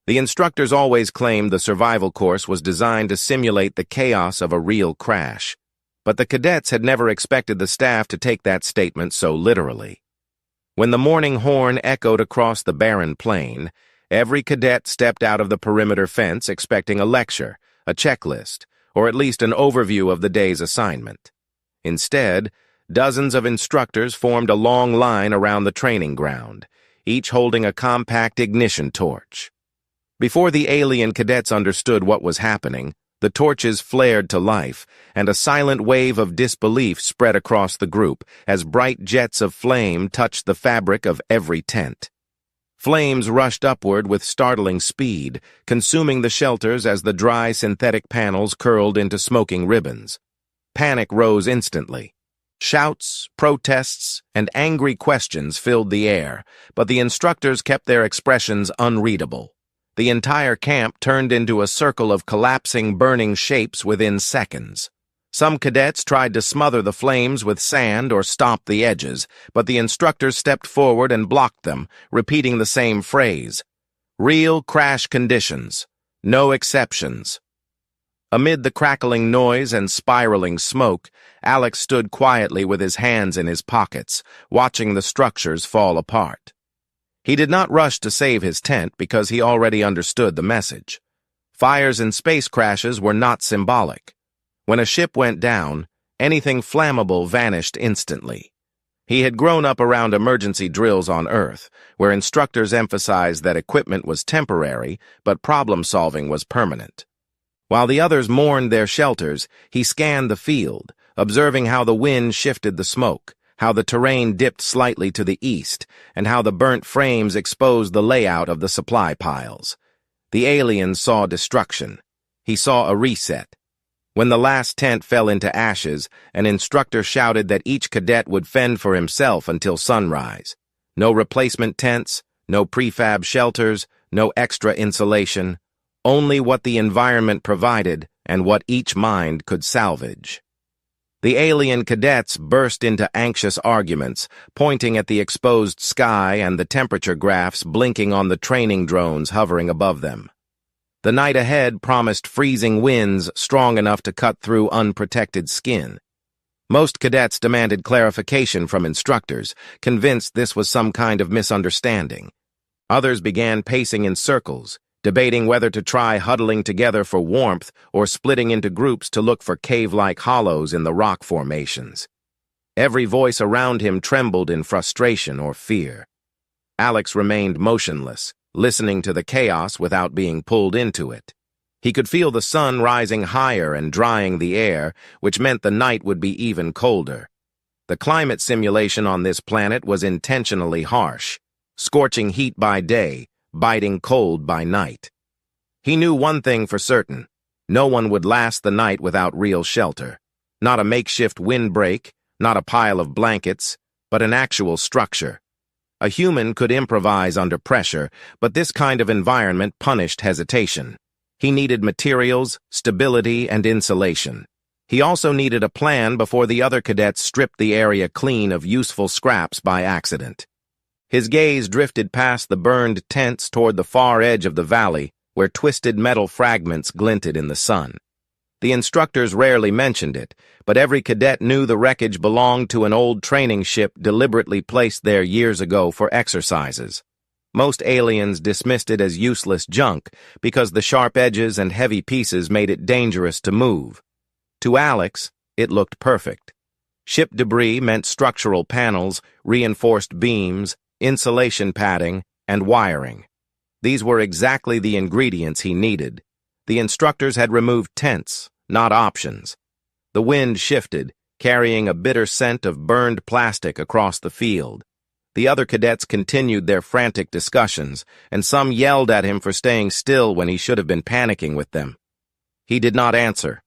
The instructors always claimed the survival course was designed to simulate the chaos of a real crash, but the cadets had never expected the staff to take that statement so literally. When the morning horn echoed across the barren plain, every cadet stepped out of the perimeter fence expecting a lecture, a checklist, or at least an overview of the day's assignment. Instead, dozens of instructors formed a long line around the training ground, each holding a compact ignition torch. Before the alien cadets understood what was happening, the torches flared to life, and a silent wave of disbelief spread across the group as bright jets of flame touched the fabric of every tent. Flames rushed upward with startling speed, consuming the shelters as the dry synthetic panels curled into smoking ribbons. Panic rose instantly. Shouts, protests, and angry questions filled the air, but the instructors kept their expressions unreadable. The entire camp turned into a circle of collapsing, burning shapes within seconds. Some cadets tried to smother the flames with sand or stomp the edges, but the instructors stepped forward and blocked them, repeating the same phrase: "Real crash conditions. No exceptions." Amid the crackling noise and spiraling smoke, Alex stood quietly with his hands in his pockets, watching the structures fall apart. He did not rush to save his tent because he already understood the message. Fires and space crashes were not symbolic. When a ship went down, anything flammable vanished instantly. He had grown up around emergency drills on Earth, where instructors emphasized that equipment was temporary, but problem-solving was permanent. While the others mourned their shelters, he scanned the field, observing how the wind shifted the smoke, how the terrain dipped slightly to the east, and how the burnt frames exposed the layout of the supply piles. The alien saw destruction. He saw a reset. When the last tent fell into ashes, an instructor shouted that each cadet would fend for himself until sunrise. No replacement tents, no prefab shelters, no extra insulation, only what the environment provided and what each mind could salvage. The alien cadets burst into anxious arguments, pointing at the exposed sky and the temperature graphs blinking on the training drones hovering above them. The night ahead promised freezing winds strong enough to cut through unprotected skin. Most cadets demanded clarification from instructors, convinced this was some kind of misunderstanding. Others began pacing in circles, debating whether to try huddling together for warmth or splitting into groups to look for cave-like hollows in the rock formations. Every voice around him trembled in frustration or fear. Alex remained motionless, listening to the chaos without being pulled into it. He could feel the sun rising higher and drying the air, which meant the night would be even colder. The climate simulation on this planet was intentionally harsh, scorching heat by day, biting cold by night. He knew one thing for certain: no one would last the night without real shelter. Not a makeshift windbreak, not a pile of blankets, but an actual structure. A human could improvise under pressure, but this kind of environment punished hesitation. He needed materials, stability, and insulation. He also needed a plan before the other cadets stripped the area clean of useful scraps by accident. His gaze drifted past the burned tents toward the far edge of the valley, where twisted metal fragments glinted in the sun. The instructors rarely mentioned it, but every cadet knew the wreckage belonged to an old training ship deliberately placed there years ago for exercises. Most aliens dismissed it as useless junk because the sharp edges and heavy pieces made it dangerous to move. To Alex, it looked perfect. Ship debris meant structural panels, reinforced beams, insulation padding, and wiring. These were exactly the ingredients he needed. The instructors had removed tents, not options. The wind shifted, carrying a bitter scent of burned plastic across the field. The other cadets continued their frantic discussions, and some yelled at him for staying still when he should have been panicking with them. He did not answer.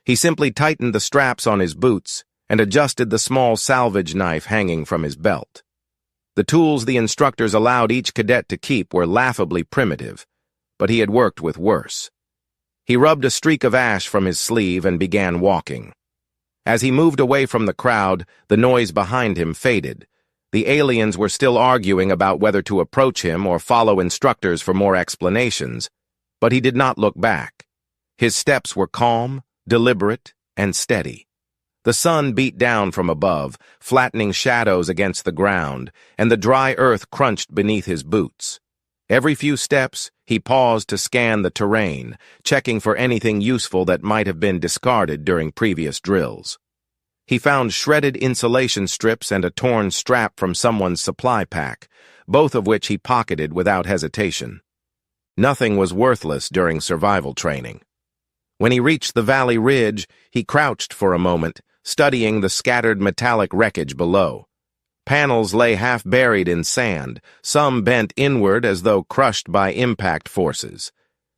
He simply tightened the straps on his boots and adjusted the small salvage knife hanging from his belt. The tools the instructors allowed each cadet to keep were laughably primitive, but he had worked with worse. He rubbed a streak of ash from his sleeve and began walking. As he moved away from the crowd, the noise behind him faded. The aliens were still arguing about whether to approach him or follow instructors for more explanations, but he did not look back. His steps were calm, deliberate, and steady. The sun beat down from above, flattening shadows against the ground, and the dry earth crunched beneath his boots. Every few steps, he paused to scan the terrain, checking for anything useful that might have been discarded during previous drills. He found shredded insulation strips and a torn strap from someone's supply pack, both of which he pocketed without hesitation. Nothing was worthless during survival training. When he reached the valley ridge, he crouched for a moment, studying the scattered metallic wreckage below. Panels lay half buried in sand, some bent inward as though crushed by impact forces.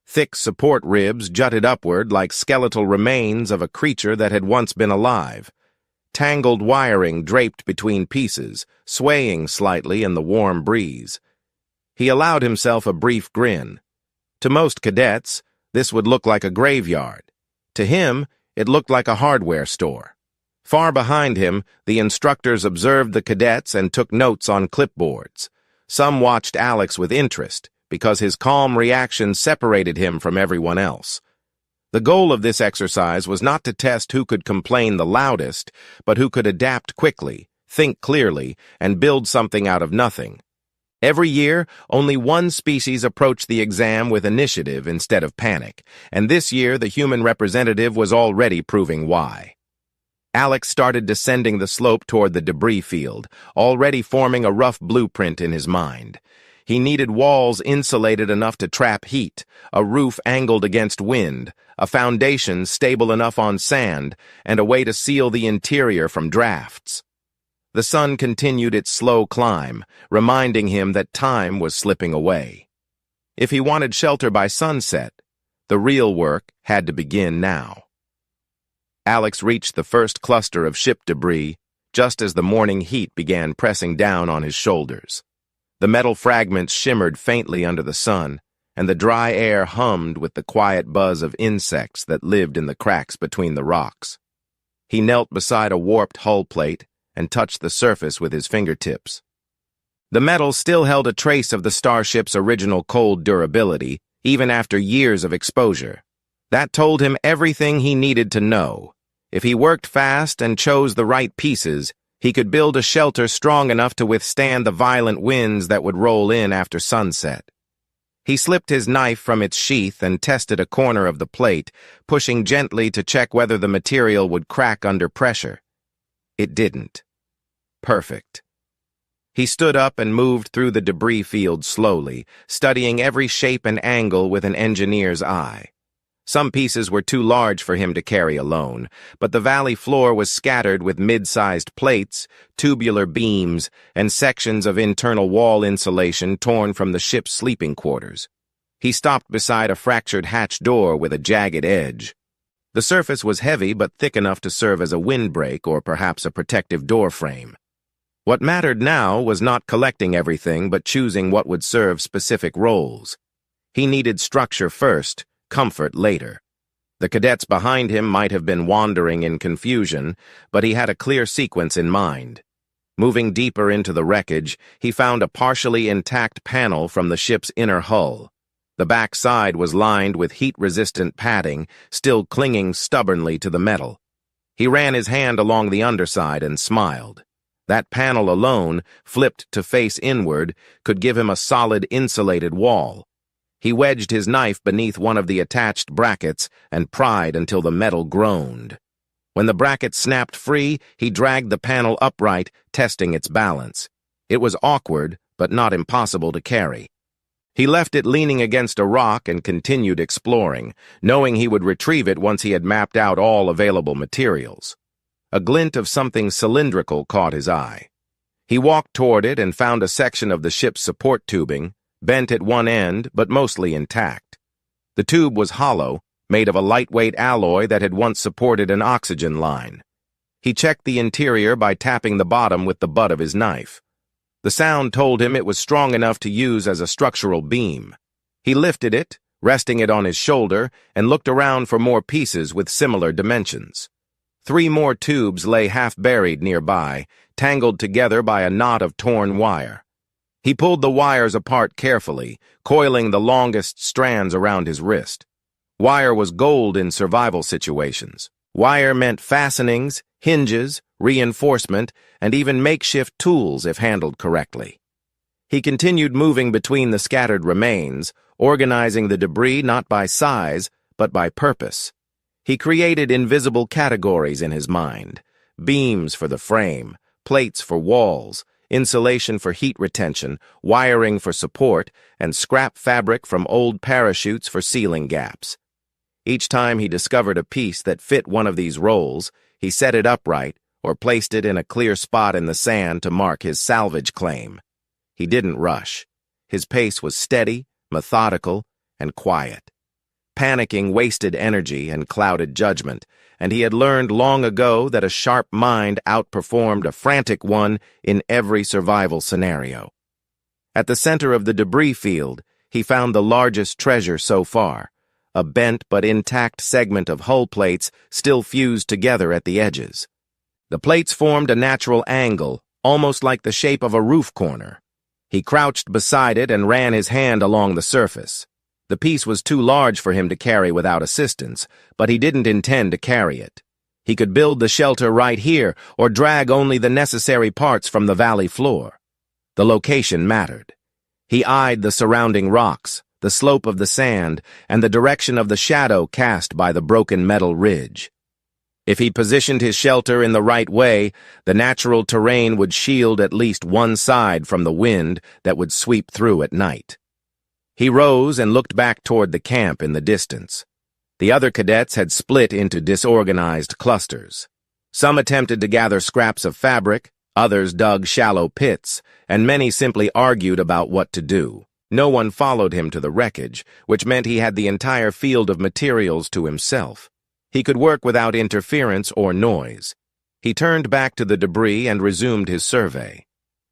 Thick support ribs jutted upward like skeletal remains of a creature that had once been alive. Tangled wiring draped between pieces, swaying slightly in the warm breeze. He allowed himself a brief grin. To most cadets, this would look like a graveyard. To him, it looked like a hardware store. Far behind him, the instructors observed the cadets and took notes on clipboards. Some watched Alex with interest, because his calm reaction separated him from everyone else. The goal of this exercise was not to test who could complain the loudest, but who could adapt quickly, think clearly, and build something out of nothing. Every year, only one species approached the exam with initiative instead of panic, and this year the human representative was already proving why. Alex started descending the slope toward the debris field, already forming a rough blueprint in his mind. He needed walls insulated enough to trap heat, a roof angled against wind, a foundation stable enough on sand, and a way to seal the interior from drafts. The sun continued its slow climb, reminding him that time was slipping away. If he wanted shelter by sunset, the real work had to begin now. Alex reached the first cluster of ship debris just as the morning heat began pressing down on his shoulders. The metal fragments shimmered faintly under the sun, and the dry air hummed with the quiet buzz of insects that lived in the cracks between the rocks. He knelt beside a warped hull plate and touched the surface with his fingertips. The metal still held a trace of the starship's original cold durability, even after years of exposure. That told him everything he needed to know. If he worked fast and chose the right pieces, he could build a shelter strong enough to withstand the violent winds that would roll in after sunset. He slipped his knife from its sheath and tested a corner of the plate, pushing gently to check whether the material would crack under pressure. It didn't. Perfect. He stood up and moved through the debris field slowly, studying every shape and angle with an engineer's eye. Some pieces were too large for him to carry alone, but the valley floor was scattered with mid-sized plates, tubular beams, and sections of internal wall insulation torn from the ship's sleeping quarters. He stopped beside a fractured hatch door with a jagged edge. The surface was heavy but thick enough to serve as a windbreak or perhaps a protective door frame. What mattered now was not collecting everything but choosing what would serve specific roles. He needed structure first, comfort later. The cadets behind him might have been wandering in confusion, but he had a clear sequence in mind. Moving deeper into the wreckage, he found a partially intact panel from the ship's inner hull. The back side was lined with heat-resistant padding, still clinging stubbornly to the metal. He ran his hand along the underside and smiled. That panel alone, flipped to face inward, could give him a solid insulated wall. He wedged his knife beneath one of the attached brackets and pried until the metal groaned. When the bracket snapped free, he dragged the panel upright, testing its balance. It was awkward, but not impossible to carry. He left it leaning against a rock and continued exploring, knowing he would retrieve it once he had mapped out all available materials. A glint of something cylindrical caught his eye. He walked toward it and found a section of the ship's support tubing, bent at one end, but mostly intact. The tube was hollow, made of a lightweight alloy that had once supported an oxygen line. He checked the interior by tapping the bottom with the butt of his knife. The sound told him it was strong enough to use as a structural beam. He lifted it, resting it on his shoulder, and looked around for more pieces with similar dimensions. 3 more tubes lay half-buried nearby, tangled together by a knot of torn wire. He pulled the wires apart carefully, coiling the longest strands around his wrist. Wire was gold in survival situations. Wire meant fastenings, hinges, reinforcement, and even makeshift tools if handled correctly. He continued moving between the scattered remains, organizing the debris not by size, but by purpose. He created invisible categories in his mind: beams for the frame, plates for walls, insulation for heat retention, wiring for support, and scrap fabric from old parachutes for ceiling gaps. Each time he discovered a piece that fit one of these roles, he set it upright or placed it in a clear spot in the sand to mark his salvage claim. He didn't rush. His pace was steady, methodical, and quiet. Panicking wasted energy and clouded judgment, and he had learned long ago that a sharp mind outperformed a frantic one in every survival scenario. At the center of the debris field, he found the largest treasure so far, a bent but intact segment of hull plates still fused together at the edges. The plates formed a natural angle, almost like the shape of a roof corner. He crouched beside it and ran his hand along the surface. The piece was too large for him to carry without assistance, but he didn't intend to carry it. He could build the shelter right here or drag only the necessary parts from the valley floor. The location mattered. He eyed the surrounding rocks, the slope of the sand, and the direction of the shadow cast by the broken metal ridge. If he positioned his shelter in the right way, the natural terrain would shield at least one side from the wind that would sweep through at night. He rose and looked back toward the camp in the distance. The other cadets had split into disorganized clusters. Some attempted to gather scraps of fabric, others dug shallow pits, and many simply argued about what to do. No one followed him to the wreckage, which meant he had the entire field of materials to himself. He could work without interference or noise. He turned back to the debris and resumed his survey.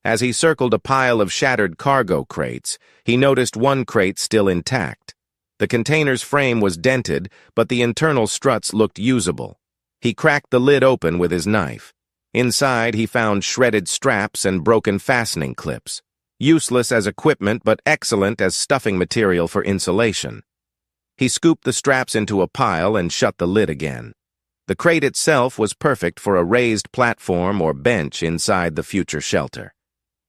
As he circled a pile of shattered cargo crates, he noticed one crate still intact. The container's frame was dented, but the internal struts looked usable. He cracked the lid open with his knife. Inside, he found shredded straps and broken fastening clips. Useless as equipment, but excellent as stuffing material for insulation. He scooped the straps into a pile and shut the lid again. The crate itself was perfect for a raised platform or bench inside the future shelter.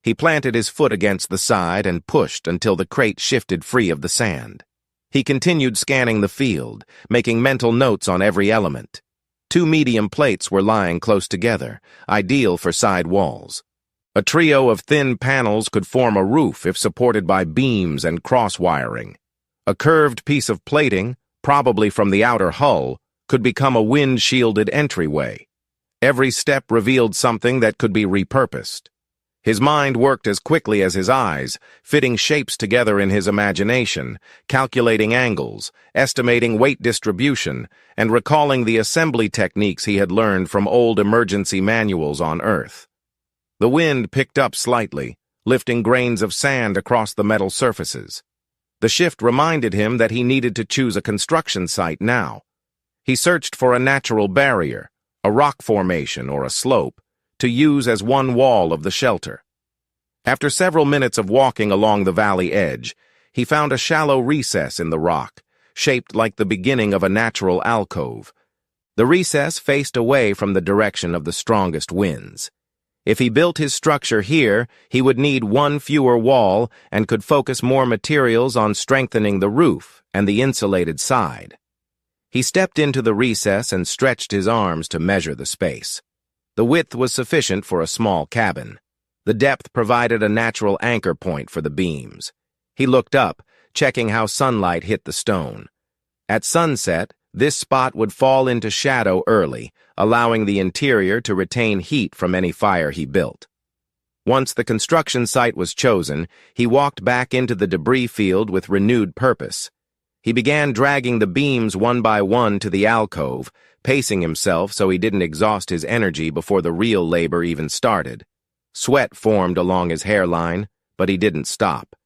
He planted his foot against the side and pushed until the crate shifted free of the sand. He continued scanning the field, making mental notes on every element. 2 medium plates were lying close together, ideal for side walls. A trio of thin panels could form a roof if supported by beams and cross-wiring. A curved piece of plating, probably from the outer hull, could become a wind-shielded entryway. Every step revealed something that could be repurposed. His mind worked as quickly as his eyes, fitting shapes together in his imagination, calculating angles, estimating weight distribution, and recalling the assembly techniques he had learned from old emergency manuals on Earth. The wind picked up slightly, lifting grains of sand across the metal surfaces. The shift reminded him that he needed to choose a construction site now. He searched for a natural barrier, a rock formation or a slope, to use as one wall of the shelter. After several minutes of walking along the valley edge, he found a shallow recess in the rock, shaped like the beginning of a natural alcove. The recess faced away from the direction of the strongest winds. If he built his structure here, he would need one fewer wall and could focus more materials on strengthening the roof and the insulated side. He stepped into the recess and stretched his arms to measure the space. The width was sufficient for a small cabin. The depth provided a natural anchor point for the beams. He looked up, checking how sunlight hit the stone. At sunset, this spot would fall into shadow early, allowing the interior to retain heat from any fire he built. Once the construction site was chosen, he walked back into the debris field with renewed purpose. He began dragging the beams one by one to the alcove, pacing himself so he didn't exhaust his energy before the real labor even started. Sweat formed along his hairline, but he didn't stop.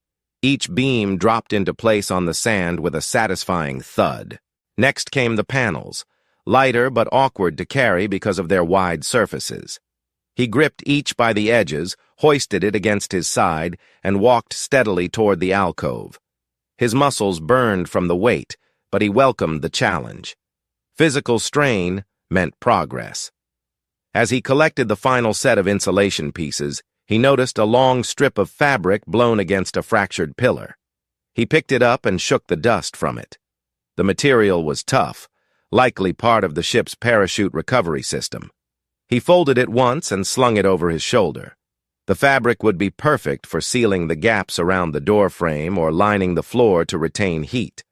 Each beam dropped into place on the sand with a satisfying thud. Next came the panels, lighter but awkward to carry because of their wide surfaces. He gripped each by the edges, hoisted it against his side, and walked steadily toward the alcove. His muscles burned from the weight, but he welcomed the challenge. Physical strain meant progress. As he collected the final set of insulation pieces, he noticed a long strip of fabric blown against a fractured pillar. He picked it up and shook the dust from it. The material was tough, likely part of the ship's parachute recovery system. He folded it once and slung it over his shoulder. The fabric would be perfect for sealing the gaps around the door frame or lining the floor to retain heat.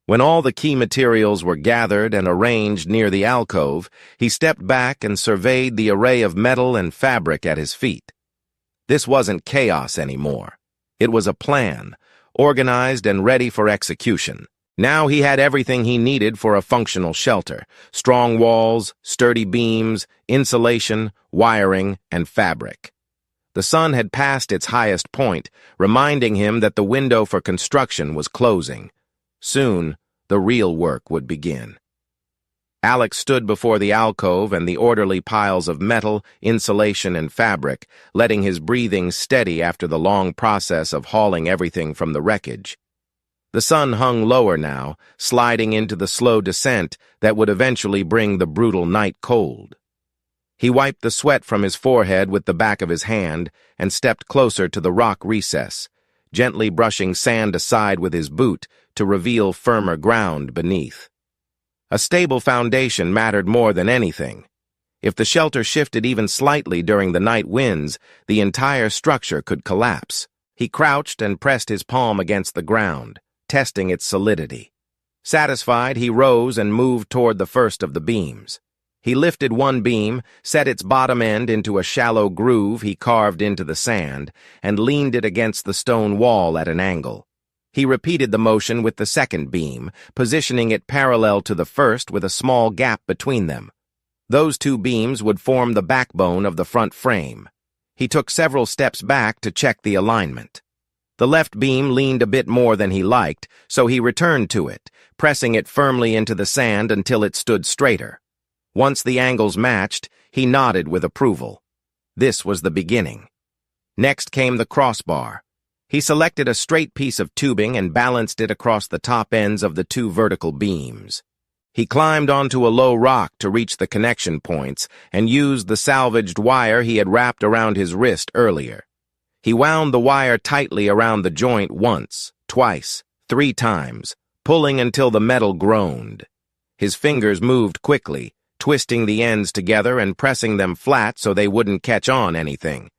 When all the key materials were gathered and arranged near the alcove, he stepped back and surveyed the array of metal and fabric at his feet. This wasn't chaos anymore. It was a plan, organized and ready for execution. Now he had everything he needed for a functional shelter: strong walls, sturdy beams, insulation, wiring, and fabric. The sun had passed its highest point, reminding him that the window for construction was closing. Soon, the real work would begin. Alex stood before the alcove and the orderly piles of metal, insulation, and fabric, letting his breathing steady after the long process of hauling everything from the wreckage. The sun hung lower now, sliding into the slow descent that would eventually bring the brutal night cold. He wiped the sweat from his forehead with the back of his hand and stepped closer to the rock recess, gently brushing sand aside with his boot to reveal firmer ground beneath. A stable foundation mattered more than anything. If the shelter shifted even slightly during the night winds, the entire structure could collapse. He crouched and pressed his palm against the ground, testing its solidity. Satisfied, he rose and moved toward the first of the beams. He lifted one beam, set its bottom end into a shallow groove he carved into the sand, and leaned it against the stone wall at an angle. He repeated the motion with the second beam, positioning it parallel to the first with a small gap between them. Those two beams would form the backbone of the front frame. He took several steps back to check the alignment. The left beam leaned a bit more than he liked, so he returned to it, pressing it firmly into the sand until it stood straighter. Once the angles matched, he nodded with approval. This was the beginning. Next came the crossbar. He selected a straight piece of tubing and balanced it across the top ends of the two vertical beams. He climbed onto a low rock to reach the connection points and used the salvaged wire he had wrapped around his wrist earlier. He wound the wire tightly around the joint once, twice, 3 times, pulling until the metal groaned. His fingers moved quickly, twisting the ends together and pressing them flat so they wouldn't catch on anything.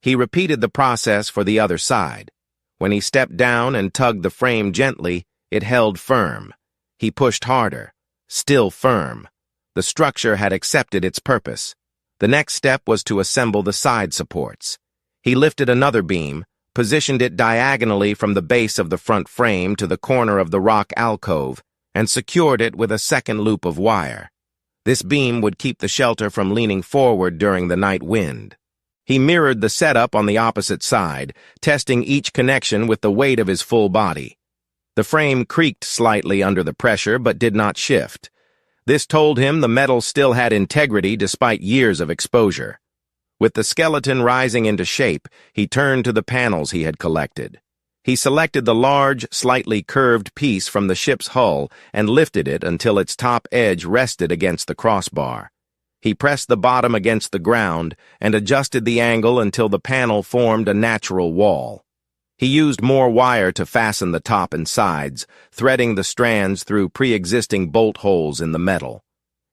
He repeated the process for the other side. When he stepped down and tugged the frame gently, it held firm. He pushed harder, still firm. The structure had accepted its purpose. The next step was to assemble the side supports. He lifted another beam, positioned it diagonally from the base of the front frame to the corner of the rock alcove, and secured it with a second loop of wire. This beam would keep the shelter from leaning forward during the night wind. He mirrored the setup on the opposite side, testing each connection with the weight of his full body. The frame creaked slightly under the pressure but did not shift. This told him the metal still had integrity despite years of exposure. With the skeleton rising into shape, he turned to the panels he had collected. He selected the large, slightly curved piece from the ship's hull and lifted it until its top edge rested against the crossbar. He pressed the bottom against the ground and adjusted the angle until the panel formed a natural wall. He used more wire to fasten the top and sides, threading the strands through pre-existing bolt holes in the metal.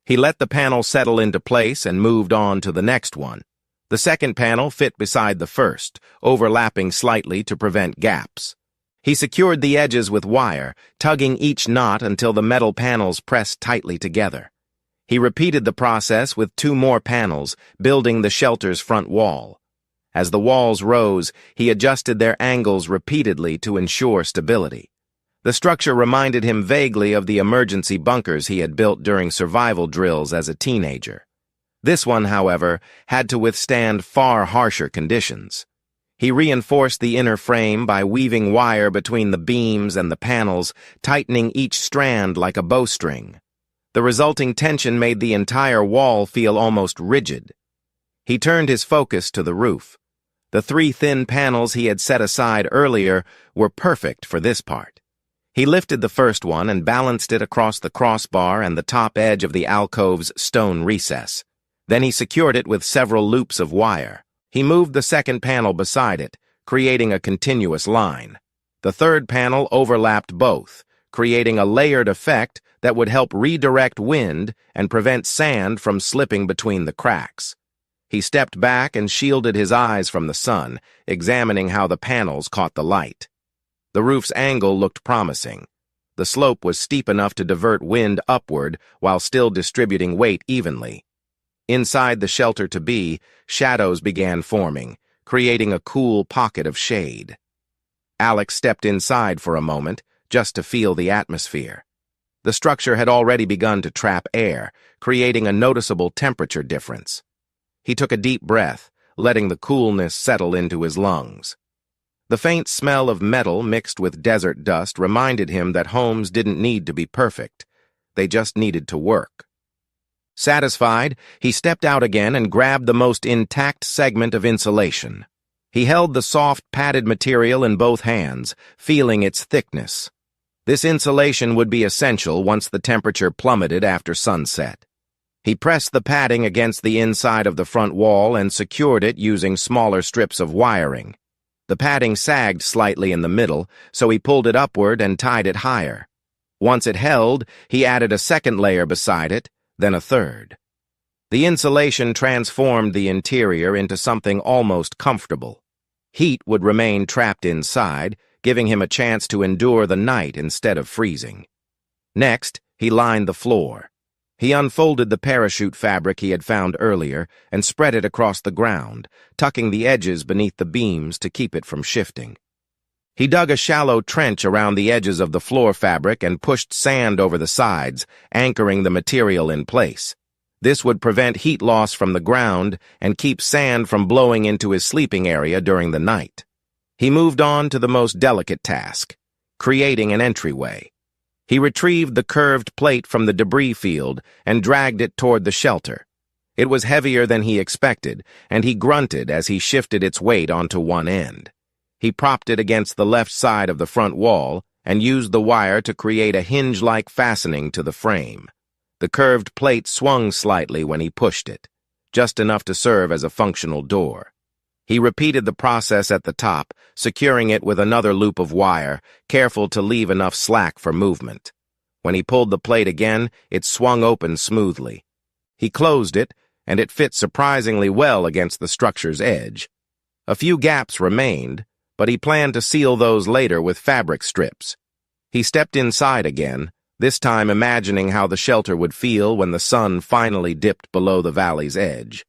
He let the panel settle into place and moved on to the next one. The second panel fit beside the first, overlapping slightly to prevent gaps. He secured the edges with wire, tugging each knot until the metal panels pressed tightly together. He repeated the process with 2 more panels, building the shelter's front wall. As the walls rose, he adjusted their angles repeatedly to ensure stability. The structure reminded him vaguely of the emergency bunkers he had built during survival drills as a teenager. This one, however, had to withstand far harsher conditions. He reinforced the inner frame by weaving wire between the beams and the panels, tightening each strand like a bowstring. The resulting tension made the entire wall feel almost rigid. He turned his focus to the roof. The 3 thin panels he had set aside earlier were perfect for this part. He lifted the first one and balanced it across the crossbar and the top edge of the alcove's stone recess. Then he secured it with several loops of wire. He moved the second panel beside it, creating a continuous line. The third panel overlapped both, creating a layered effect that would help redirect wind and prevent sand from slipping between the cracks. He stepped back and shielded his eyes from the sun, examining how the panels caught the light. The roof's angle looked promising. The slope was steep enough to divert wind upward while still distributing weight evenly. Inside the shelter-to-be, shadows began forming, creating a cool pocket of shade. Alex stepped inside for a moment, just to feel the atmosphere. The structure had already begun to trap air, creating a noticeable temperature difference. He took a deep breath, letting the coolness settle into his lungs. The faint smell of metal mixed with desert dust reminded him that homes didn't need to be perfect. They just needed to work. Satisfied, he stepped out again and grabbed the most intact segment of insulation. He held the soft, padded material in both hands, feeling its thickness. This insulation would be essential once the temperature plummeted after sunset. He pressed the padding against the inside of the front wall and secured it using smaller strips of wiring. The padding sagged slightly in the middle, so he pulled it upward and tied it higher. Once it held, he added a second layer beside it, then a third. The insulation transformed the interior into something almost comfortable. Heat would remain trapped inside, giving him a chance to endure the night instead of freezing. Next, he lined the floor. He unfolded the parachute fabric he had found earlier and spread it across the ground, tucking the edges beneath the beams to keep it from shifting. He dug a shallow trench around the edges of the floor fabric and pushed sand over the sides, anchoring the material in place. This would prevent heat loss from the ground and keep sand from blowing into his sleeping area during the night. He moved on to the most delicate task, creating an entryway. He retrieved the curved plate from the debris field and dragged it toward the shelter. It was heavier than he expected, and he grunted as he shifted its weight onto one end. He propped it against the left side of the front wall and used the wire to create a hinge-like fastening to the frame. The curved plate swung slightly when he pushed it, just enough to serve as a functional door. He repeated the process at the top, securing it with another loop of wire, careful to leave enough slack for movement. When he pulled the plate again, it swung open smoothly. He closed it, and it fit surprisingly well against the structure's edge. A few gaps remained, but he planned to seal those later with fabric strips. He stepped inside again, this time imagining how the shelter would feel when the sun finally dipped below the valley's edge.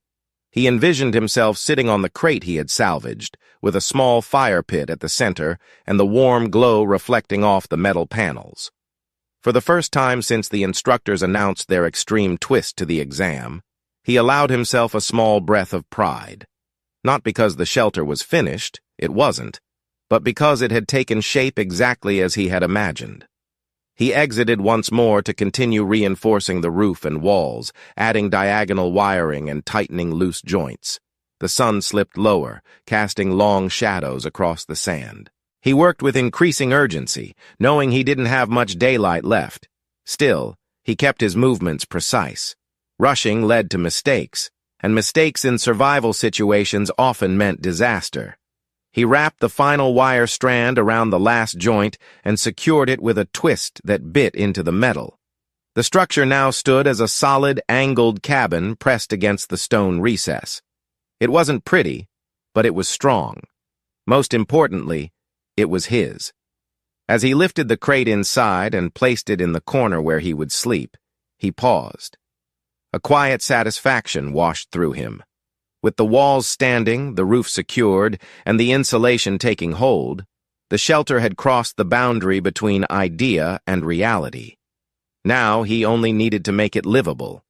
He envisioned himself sitting on the crate he had salvaged, with a small fire pit at the center and the warm glow reflecting off the metal panels. For the first time since the instructors announced their extreme twist to the exam, he allowed himself a small breath of pride. Not because the shelter was finished, it wasn't, but because it had taken shape exactly as he had imagined. He exited once more to continue reinforcing the roof and walls, adding diagonal wiring and tightening loose joints. The sun slipped lower, casting long shadows across the sand. He worked with increasing urgency, knowing he didn't have much daylight left. Still, he kept his movements precise. Rushing led to mistakes, and mistakes in survival situations often meant disaster. He wrapped the final wire strand around the last joint and secured it with a twist that bit into the metal. The structure now stood as a solid, angled cabin pressed against the stone recess. It wasn't pretty, but it was strong. Most importantly, it was his. As he lifted the crate inside and placed it in the corner where he would sleep, he paused. A quiet satisfaction washed through him. With the walls standing, the roof secured, and the insulation taking hold, the shelter had crossed the boundary between idea and reality. Now he only needed to make it livable.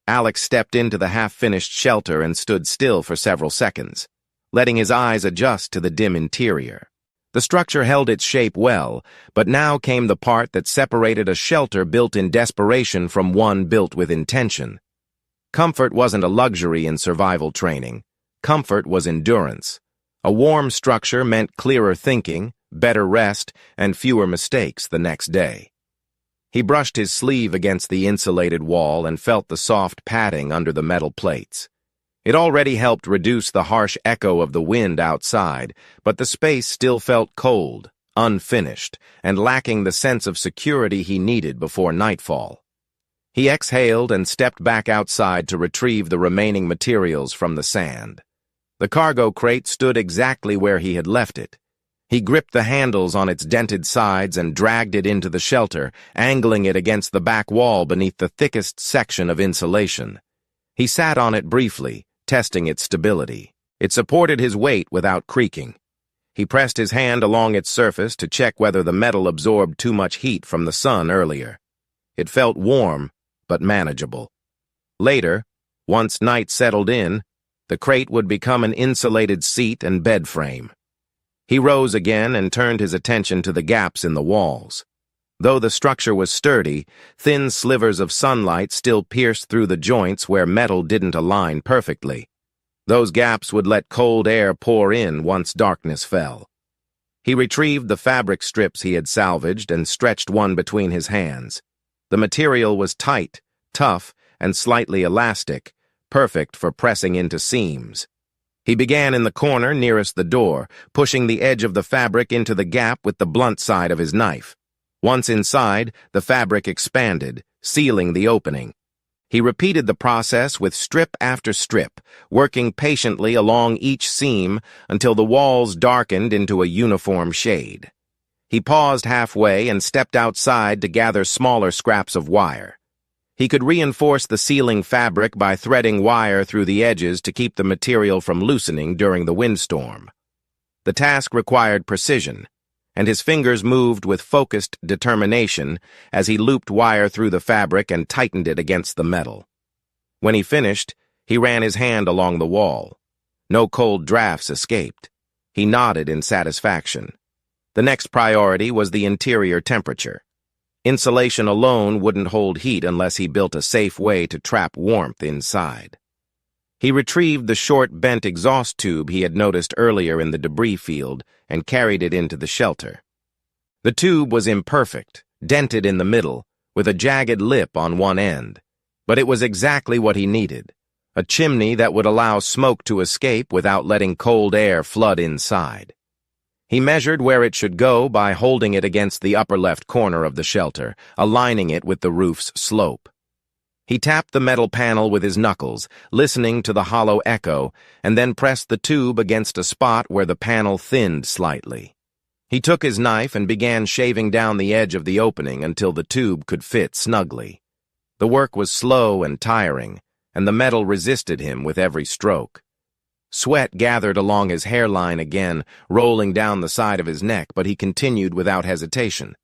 Alex stepped into the half-finished shelter and stood still for several seconds, letting his eyes adjust to the dim interior. The structure held its shape well, but now came the part that separated a shelter built in desperation from one built with intention. Comfort wasn't a luxury in survival training. Comfort was endurance. A warm structure meant clearer thinking, better rest, and fewer mistakes the next day. He brushed his sleeve against the insulated wall and felt the soft padding under the metal plates. It already helped reduce the harsh echo of the wind outside, but the space still felt cold, unfinished, and lacking the sense of security he needed before nightfall. He exhaled and stepped back outside to retrieve the remaining materials from the sand. The cargo crate stood exactly where he had left it. He gripped the handles on its dented sides and dragged it into the shelter, angling it against the back wall beneath the thickest section of insulation. He sat on it briefly, testing its stability. It supported his weight without creaking. He pressed his hand along its surface to check whether the metal absorbed too much heat from the sun earlier. It felt warm, but manageable. Later, once night settled in, the crate would become an insulated seat and bed frame. He rose again and turned his attention to the gaps in the walls. Though the structure was sturdy, thin slivers of sunlight still pierced through the joints where metal didn't align perfectly. Those gaps would let cold air pour in once darkness fell. He retrieved the fabric strips he had salvaged and stretched one between his hands. The material was tight, tough, and slightly elastic, perfect for pressing into seams. He began in the corner nearest the door, pushing the edge of the fabric into the gap with the blunt side of his knife. Once inside, the fabric expanded, sealing the opening. He repeated the process with strip after strip, working patiently along each seam until the walls darkened into a uniform shade. He paused halfway and stepped outside to gather smaller scraps of wire. He could reinforce the sealing fabric by threading wire through the edges to keep the material from loosening during the windstorm. The task required precision, and his fingers moved with focused determination as he looped wire through the fabric and tightened it against the metal. When he finished, he ran his hand along the wall. No cold drafts escaped. He nodded in satisfaction. The next priority was the interior temperature. Insulation alone wouldn't hold heat unless he built a safe way to trap warmth inside. He retrieved the short bent exhaust tube he had noticed earlier in the debris field and carried it into the shelter. The tube was imperfect, dented in the middle, with a jagged lip on one end, but it was exactly what he needed, a chimney that would allow smoke to escape without letting cold air flood inside. He measured where it should go by holding it against the upper left corner of the shelter, aligning it with the roof's slope. He tapped the metal panel with his knuckles, listening to the hollow echo, and then pressed the tube against a spot where the panel thinned slightly. He took his knife and began shaving down the edge of the opening until the tube could fit snugly. The work was slow and tiring, and the metal resisted him with every stroke. Sweat gathered along his hairline again, rolling down the side of his neck, but he continued without hesitation.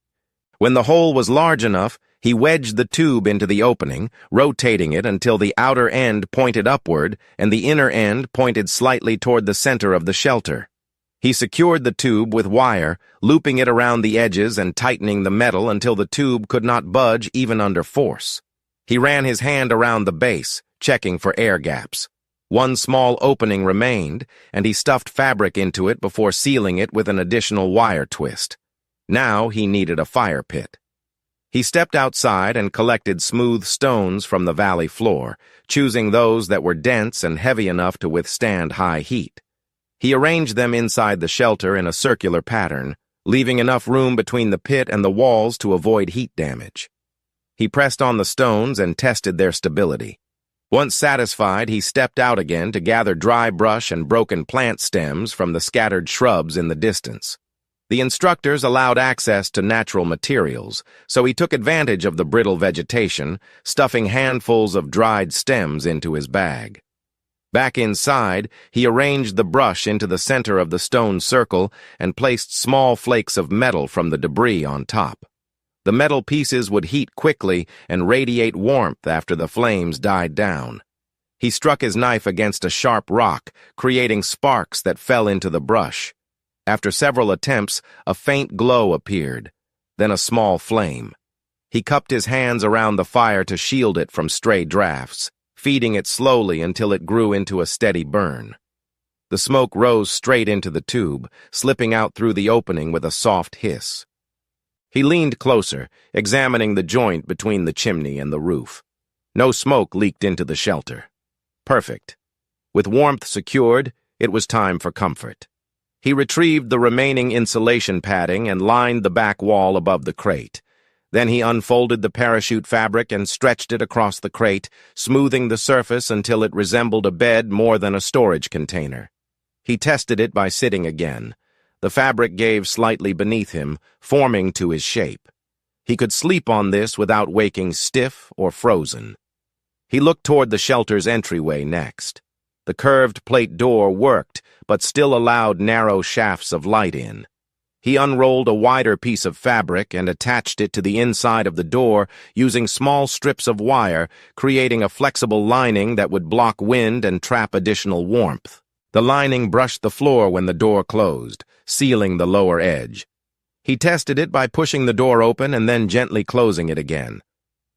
When the hole was large enough, he wedged the tube into the opening, rotating it until the outer end pointed upward and the inner end pointed slightly toward the center of the shelter. He secured the tube with wire, looping it around the edges and tightening the metal until the tube could not budge even under force. He ran his hand around the base, checking for air gaps. One small opening remained, and he stuffed fabric into it before sealing it with an additional wire twist. Now he needed a fire pit. He stepped outside and collected smooth stones from the valley floor, choosing those that were dense and heavy enough to withstand high heat. He arranged them inside the shelter in a circular pattern, leaving enough room between the pit and the walls to avoid heat damage. He pressed on the stones and tested their stability. Once satisfied, he stepped out again to gather dry brush and broken plant stems from the scattered shrubs in the distance. The instructors allowed access to natural materials, so he took advantage of the brittle vegetation, stuffing handfuls of dried stems into his bag. Back inside, he arranged the brush into the center of the stone circle and placed small flakes of metal from the debris on top. The metal pieces would heat quickly and radiate warmth after the flames died down. He struck his knife against a sharp rock, creating sparks that fell into the brush. After several attempts, a faint glow appeared, then a small flame. He cupped his hands around the fire to shield it from stray drafts, feeding it slowly until it grew into a steady burn. The smoke rose straight into the tube, slipping out through the opening with a soft hiss. He leaned closer, examining the joint between the chimney and the roof. No smoke leaked into the shelter. Perfect. With warmth secured, it was time for comfort. He retrieved the remaining insulation padding and lined the back wall above the crate. Then he unfolded the parachute fabric and stretched it across the crate, smoothing the surface until it resembled a bed more than a storage container. He tested it by sitting again. The fabric gave slightly beneath him, forming to his shape. He could sleep on this without waking stiff or frozen. He looked toward the shelter's entryway next. The curved plate door worked, but still allowed narrow shafts of light in. He unrolled a wider piece of fabric and attached it to the inside of the door using small strips of wire, creating a flexible lining that would block wind and trap additional warmth. The lining brushed the floor when the door closed, sealing the lower edge. He tested it by pushing the door open and then gently closing it again.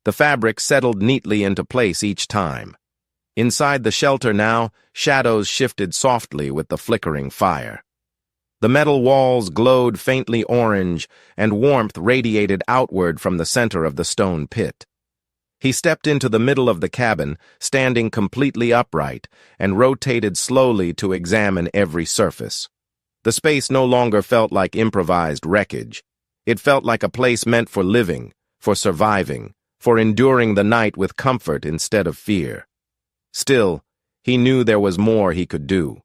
The fabric settled neatly into place each time. Inside the shelter now, shadows shifted softly with the flickering fire. The metal walls glowed faintly orange, and warmth radiated outward from the center of the stone pit. He stepped into the middle of the cabin, standing completely upright, and rotated slowly to examine every surface. The space no longer felt like improvised wreckage. It felt like a place meant for living, for surviving, for enduring the night with comfort instead of fear. Still, he knew there was more he could do.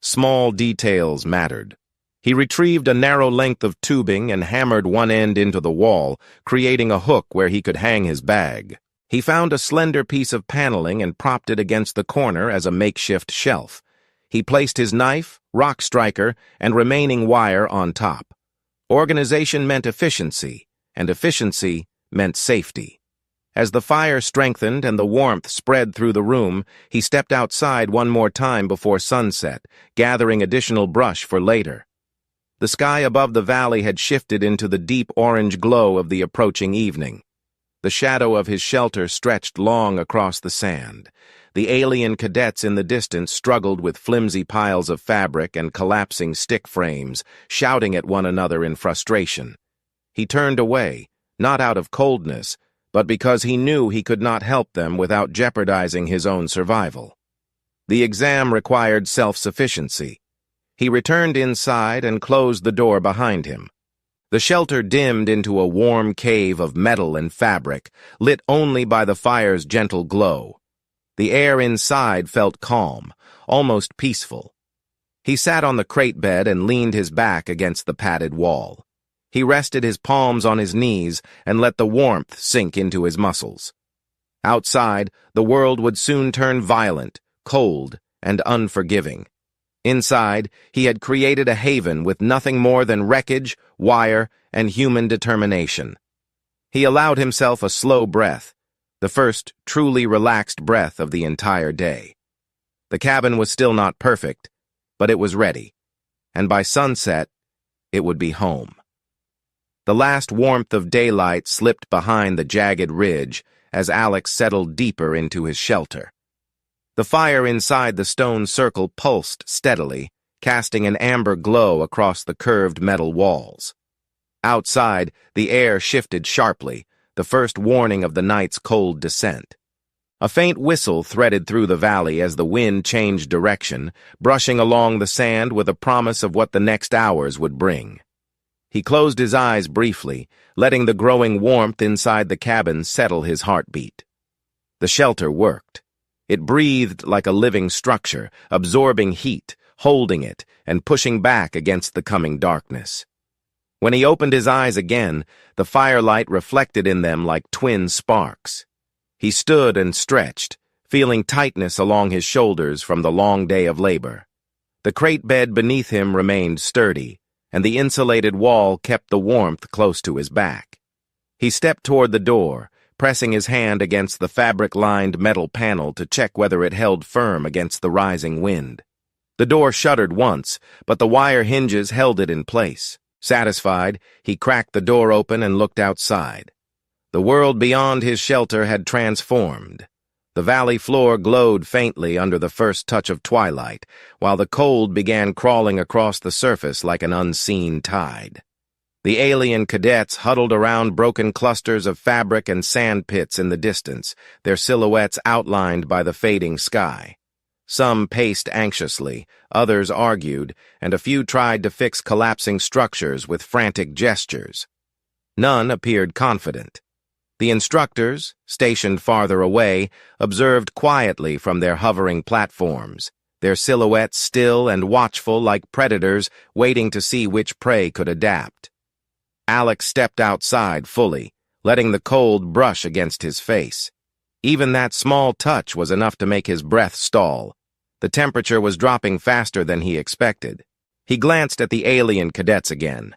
Small details mattered. He retrieved a narrow length of tubing and hammered one end into the wall, creating a hook where he could hang his bag. He found a slender piece of paneling and propped it against the corner as a makeshift shelf. He placed his knife, rock striker, and remaining wire on top. Organization meant efficiency, and efficiency meant safety. As the fire strengthened and the warmth spread through the room, he stepped outside one more time before sunset, gathering additional brush for later. The sky above the valley had shifted into the deep orange glow of the approaching evening. The shadow of his shelter stretched long across the sand. The alien cadets in the distance struggled with flimsy piles of fabric and collapsing stick frames, shouting at one another in frustration. He turned away, not out of coldness, but because he knew he could not help them without jeopardizing his own survival. The exam required self-sufficiency. He returned inside and closed the door behind him. The shelter dimmed into a warm cave of metal and fabric, lit only by the fire's gentle glow. The air inside felt calm, almost peaceful. He sat on the crate bed and leaned his back against the padded wall. He rested his palms on his knees and let the warmth sink into his muscles. Outside, the world would soon turn violent, cold, and unforgiving. Inside, he had created a haven with nothing more than wreckage, wire, and human determination. He allowed himself a slow breath, the first truly relaxed breath of the entire day. The cabin was still not perfect, but it was ready, and by sunset, it would be home. The last warmth of daylight slipped behind the jagged ridge as Alex settled deeper into his shelter. The fire inside the stone circle pulsed steadily, casting an amber glow across the curved metal walls. Outside, the air shifted sharply, the first warning of the night's cold descent. A faint whistle threaded through the valley as the wind changed direction, brushing along the sand with a promise of what the next hours would bring. He closed his eyes briefly, letting the growing warmth inside the cabin settle his heartbeat. The shelter worked. It breathed like a living structure, absorbing heat, holding it, and pushing back against the coming darkness. When he opened his eyes again, the firelight reflected in them like twin sparks. He stood and stretched, feeling tightness along his shoulders from the long day of labor. The crate bed beneath him remained sturdy, and the insulated wall kept the warmth close to his back. He stepped toward the door, pressing his hand against the fabric-lined metal panel to check whether it held firm against the rising wind. The door shuddered once, but the wire hinges held it in place. Satisfied, he cracked the door open and looked outside. The world beyond his shelter had transformed. The valley floor glowed faintly under the first touch of twilight, while the cold began crawling across the surface like an unseen tide. The alien cadets huddled around broken clusters of fabric and sand pits in the distance, their silhouettes outlined by the fading sky. Some paced anxiously, others argued, and a few tried to fix collapsing structures with frantic gestures. None appeared confident. The instructors, stationed farther away, observed quietly from their hovering platforms, their silhouettes still and watchful like predators waiting to see which prey could adapt. Alex stepped outside fully, letting the cold brush against his face. Even that small touch was enough to make his breath stall. The temperature was dropping faster than he expected. He glanced at the alien cadets again.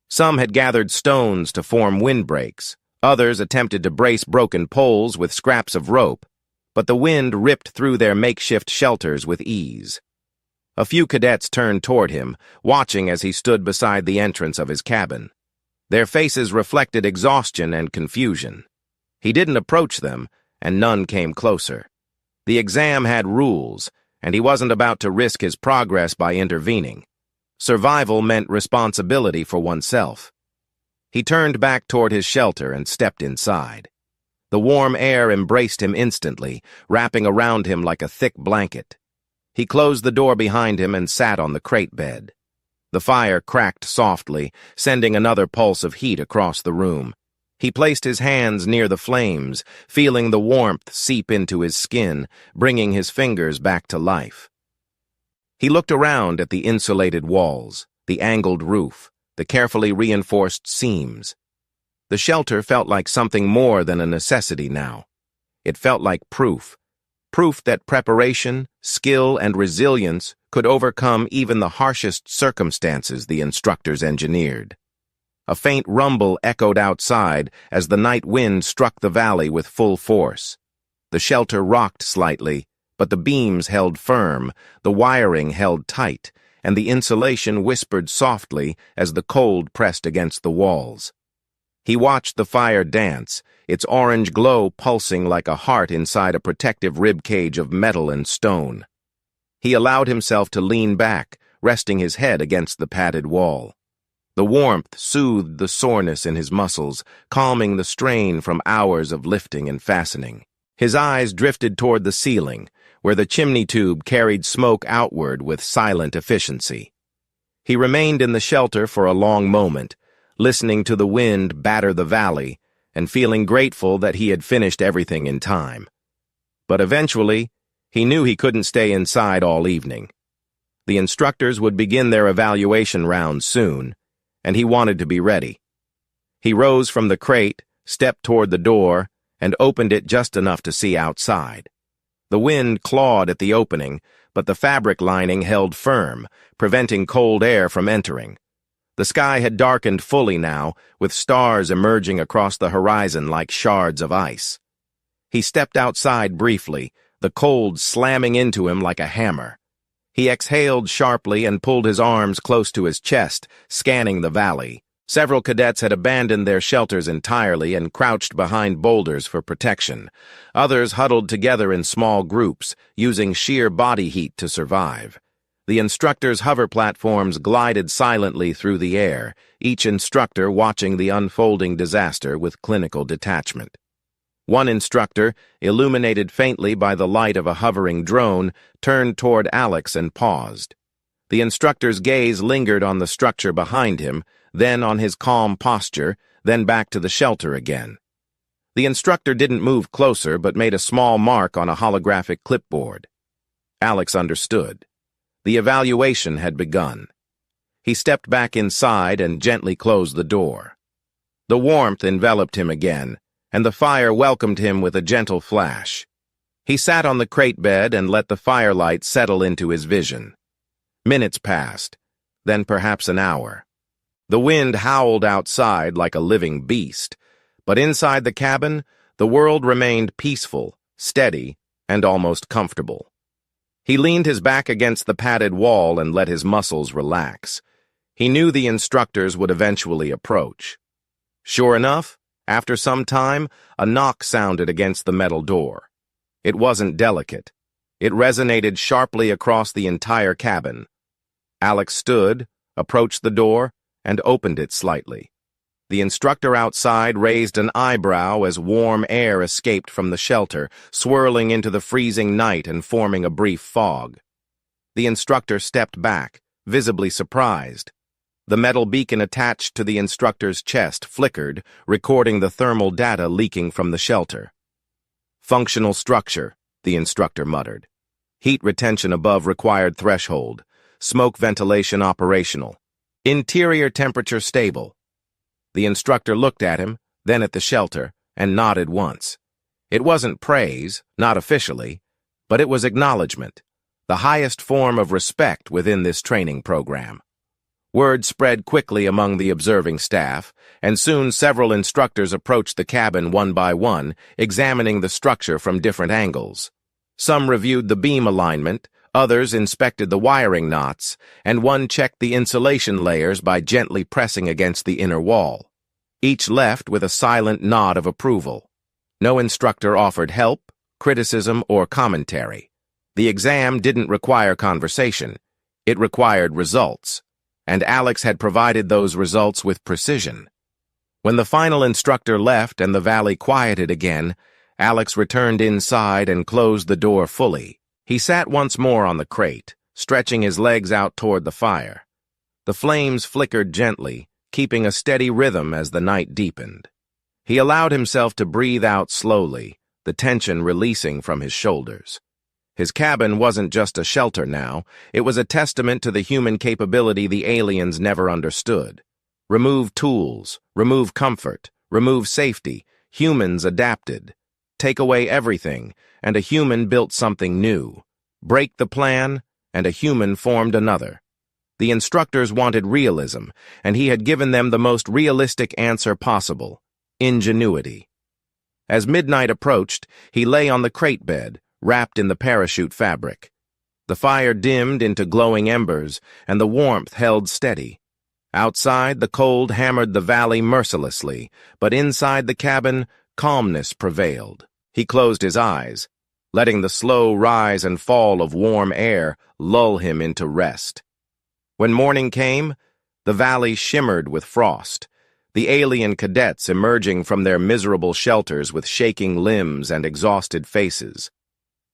Some had gathered stones to form windbreaks. Others attempted to brace broken poles with scraps of rope, but the wind ripped through their makeshift shelters with ease. A few cadets turned toward him, watching as he stood beside the entrance of his cabin. Their faces reflected exhaustion and confusion. He didn't approach them, and none came closer. The exam had rules, and he wasn't about to risk his progress by intervening. Survival meant responsibility for oneself. He turned back toward his shelter and stepped inside. The warm air embraced him instantly, wrapping around him like a thick blanket. He closed the door behind him and sat on the crate bed. The fire cracked softly, sending another pulse of heat across the room. He placed his hands near the flames, feeling the warmth seep into his skin, bringing his fingers back to life. He looked around at the insulated walls, the angled roof, the carefully reinforced seams. The shelter felt like something more than a necessity now. It felt like proof that preparation, skill, and resilience could overcome even the harshest circumstances the instructors engineered. A faint rumble echoed outside as the night wind struck the valley with full force. The shelter rocked slightly, but the beams held firm, the wiring held tight, and the insulation whispered softly as the cold pressed against the walls. He watched the fire dance, its orange glow pulsing like a heart inside a protective ribcage of metal and stone. He allowed himself to lean back, resting his head against the padded wall. The warmth soothed the soreness in his muscles, calming the strain from hours of lifting and fastening. His eyes drifted toward the ceiling, where the chimney tube carried smoke outward with silent efficiency. He remained in the shelter for a long moment, listening to the wind batter the valley and feeling grateful that he had finished everything in time. But eventually, he knew he couldn't stay inside all evening. The instructors would begin their evaluation round soon, and he wanted to be ready. He rose from the crate, stepped toward the door, and opened it just enough to see outside. The wind clawed at the opening, but the fabric lining held firm, preventing cold air from entering. The sky had darkened fully now, with stars emerging across the horizon like shards of ice. He stepped outside briefly, the cold slamming into him like a hammer. He exhaled sharply and pulled his arms close to his chest, scanning the valley. Several cadets had abandoned their shelters entirely and crouched behind boulders for protection. Others huddled together in small groups, using sheer body heat to survive. The instructors' hover platforms glided silently through the air, each instructor watching the unfolding disaster with clinical detachment. One instructor, illuminated faintly by the light of a hovering drone, turned toward Alex and paused. The instructor's gaze lingered on the structure behind him, then on his calm posture, then back to the shelter again. The instructor didn't move closer but made a small mark on a holographic clipboard. Alex understood. The evaluation had begun. He stepped back inside and gently closed the door. The warmth enveloped him again, and the fire welcomed him with a gentle flash. He sat on the crate bed and let the firelight settle into his vision. Minutes passed, then perhaps an hour. The wind howled outside like a living beast, but inside the cabin, the world remained peaceful, steady, and almost comfortable. He leaned his back against the padded wall and let his muscles relax. He knew the instructors would eventually approach. Sure enough, after some time, a knock sounded against the metal door. It wasn't delicate. It resonated sharply across the entire cabin. Alex stood, approached the door, and opened it slightly. The instructor outside raised an eyebrow as warm air escaped from the shelter, swirling into the freezing night and forming a brief fog. The instructor stepped back, visibly surprised. The metal beacon attached to the instructor's chest flickered, recording the thermal data leaking from the shelter. "Functional structure," the instructor muttered. "Heat retention above required threshold. Smoke ventilation operational. Interior temperature stable." The instructor looked at him, then at the shelter, and nodded once. It wasn't praise, not officially, but it was acknowledgement, the highest form of respect within this training program. Word spread quickly among the observing staff, and soon several instructors approached the cabin one by one, examining the structure from different angles. Some reviewed the beam alignment, others inspected the wiring knots, and one checked the insulation layers by gently pressing against the inner wall. Each left with a silent nod of approval. No instructor offered help, criticism, or commentary. The exam didn't require conversation. It required results, and Alex had provided those results with precision. When the final instructor left and the valley quieted again, Alex returned inside and closed the door fully. He sat once more on the crate, stretching his legs out toward the fire. The flames flickered gently, keeping a steady rhythm as the night deepened. He allowed himself to breathe out slowly, the tension releasing from his shoulders. His cabin wasn't just a shelter now, it was a testament to the human capability the aliens never understood. Remove tools, remove comfort, remove safety, humans adapted. Take away everything, and a human built something new. Break the plan, and a human formed another. The instructors wanted realism, and he had given them the most realistic answer possible: ingenuity. As midnight approached, he lay on the crate bed, wrapped in the parachute fabric. The fire dimmed into glowing embers, and the warmth held steady. Outside, the cold hammered the valley mercilessly, but inside the cabin, calmness prevailed. He closed his eyes, letting the slow rise and fall of warm air lull him into rest. When morning came, the valley shimmered with frost, the alien cadets emerging from their miserable shelters with shaking limbs and exhausted faces.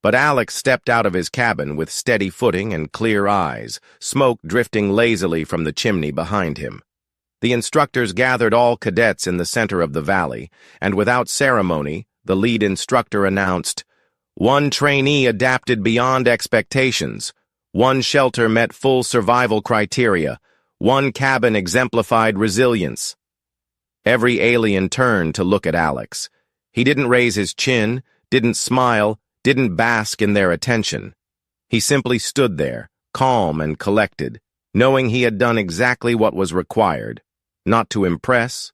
But Alex stepped out of his cabin with steady footing and clear eyes, smoke drifting lazily from the chimney behind him. The instructors gathered all cadets in the center of the valley, and without ceremony, the lead instructor announced, "One trainee adapted beyond expectations. One shelter met full survival criteria. One cabin exemplified resilience." Every alien turned to look at Alex. He didn't raise his chin, didn't smile, didn't bask in their attention. He simply stood there, calm and collected, knowing he had done exactly what was required, not to impress,